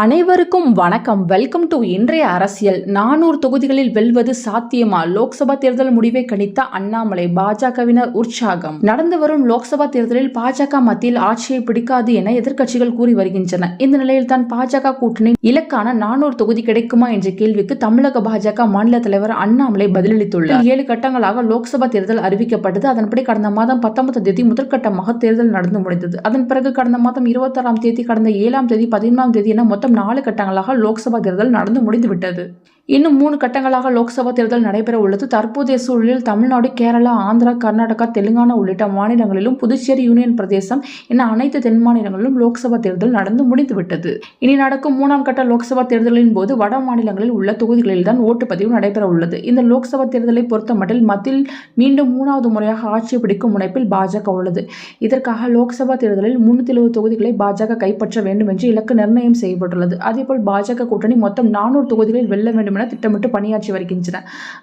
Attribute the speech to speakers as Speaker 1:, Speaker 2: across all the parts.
Speaker 1: அனைவருக்கும் வணக்கம். Welcome to இன்றைய அரசியல். 400 தொகுதிகளில் வெல்வது சாத்தியமா? லோக்சபா தேர்தல் முடிவை கணித்த அண்ணாமலை. பாஜகவினர் உற்சாகம். நடந்து வரும் லோக்சபா தேர்தலில் பாஜக மத்தியில் ஆட்சியை பிடிக்காது என எதிர்க்கட்சிகள் கூறி வருகின்றன. இந்த நிலையில் தான் பாஜக கூட்டணி இலக்கான 400 தொகுதி கிடைக்குமா என்ற கேள்விக்கு தமிழக பாஜக மாநில தலைவர் அண்ணாமலை பதிலளித்துள்ளார். 7 கட்டங்களாக லோக்சபா தேர்தல் அறிவிக்கப்பட்டது. அதன்படி கடந்த மாதம் 19 தேதி முதற்கட்டமாக தேர்தல் நடந்து முடிந்தது. அதன் பிறகு கடந்த மாதம் 26 தேதி, கடந்த 7 தேதி, 11 தேதி என மொத்தம் 4 கட்டங்களாக லோக்சபா தேர்தல் நடந்து முடிந்துவிட்டது. இன்னும் 3 கட்டங்களாக லோக்சபா தேர்தல் நடைபெற உள்ளது. தற்போதைய சூழலில் தமிழ்நாடு, கேரளா, ஆந்திரா, கர்நாடகா, தெலுங்கானா உள்ளிட்ட மாநிலங்களிலும், புதுச்சேரி யூனியன் பிரதேசம் என அனைத்து தென் மாநிலங்களிலும் லோக்சபா தேர்தல் நடந்து முடிந்துவிட்டது. இனி நடக்கும் 3ஆம் கட்ட லோக்சபா தேர்தலின் போது வட மாநிலங்களில் உள்ள தொகுதிகளில் தான் ஓட்டுப்பதிவு நடைபெற உள்ளது. இந்த லோக்சபா தேர்தலை பொறுத்தமட்டில் மத்தியில் மீண்டும் 3வது முறையாக ஆட்சி பிடிக்கும் முனைப்பில் பாஜக உள்ளது. இதற்காக லோக்சபா தேர்தலில் 370 தொகுதிகளை பாஜக கைப்பற்ற வேண்டும் என்று இலக்கு நிர்ணயம் செய்யப்பட்டுள்ளது. அதேபோல் பாஜக கூட்டணி மொத்தம் 400 தொகுதிகளில் வெல்ல வேண்டும் என திட்டமிட்டு பணியாற்றி வருகின்றன.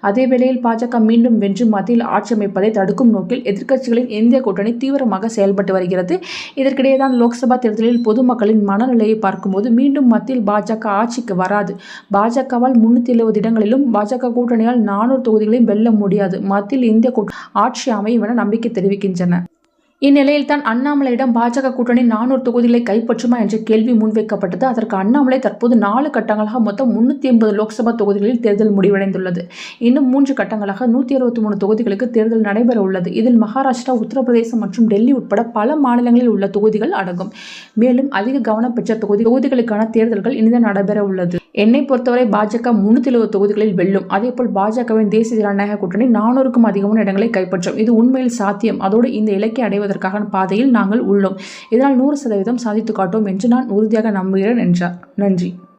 Speaker 1: அதேவேளையில் பாஜக மீண்டும் வென்று மத்தியில் ஆட்சி அமைப்பதை தடுக்கும் நோக்கில் எதிர்க்கட்சிகளின் இந்திய கூட்டணி தீவிரமாக செயல்பட்டு வருகிறது. இதற்கிடையேதான் லோக்சபா தேர்தலில் பொதுமக்களின் மனநிலையை பார்க்கும்போது மீண்டும் மத்தியில் பாஜக ஆட்சிக்கு வராது. பாஜகவால் 370 இடங்களிலும், பாஜக கூட்டணியால் 400 தொகுதிகளையும் வெல்ல முடியாது. மத்தியில் இந்திய ஆட்சி அமையும் என நம்பிக்கை தெரிவிக்கின்றன. இந்நிலையில் தான் அண்ணாமலையிடம் பாஜக கூட்டணி 400 தொகுதிகளை கைப்பற்றுமா என்ற கேள்வி முன்வைக்கப்பட்டது. அதற்கு அண்ணாமலை தற்போது 4 கட்டங்களாக மொத்தம் 380 லோக்சபா தொகுதிகளில் தேர்தல் முடிவடைந்துள்ளது. இன்னும் 3 கட்டங்களாக 163 தொகுதிகளுக்கு தேர்தல் நடைபெற உள்ளது. இதில் மகாராஷ்டிரா, உத்தரப்பிரதேசம் மற்றும் டெல்லி உட்பட பல மாநிலங்களில் உள்ள தொகுதிகள் அடங்கும். மேலும் அதிக கவனம் பெற்ற தொகுதிகளுக்கான தேர்தல்கள் இனிதான் நடைபெற உள்ளது. என்னை பொறுத்தவரை பாஜக 370 தொகுதிகளில் வெல்லும். அதேபோல் பாஜகவின் தேசிய ஜனநாயக கூட்டணி 400க்கும் அதிகமான இடங்களை கைப்பற்றும். இது உண்மையில் சாத்தியம். அதோடு இந்த இலக்கை அடைவதற்கான பாதையில் நாங்கள் உள்ளோம். இதனால் 100% சாதித்து காட்டுவோம் என்று நான் உறுதியாக நம்புகிறேன் என்றார். நன்றி.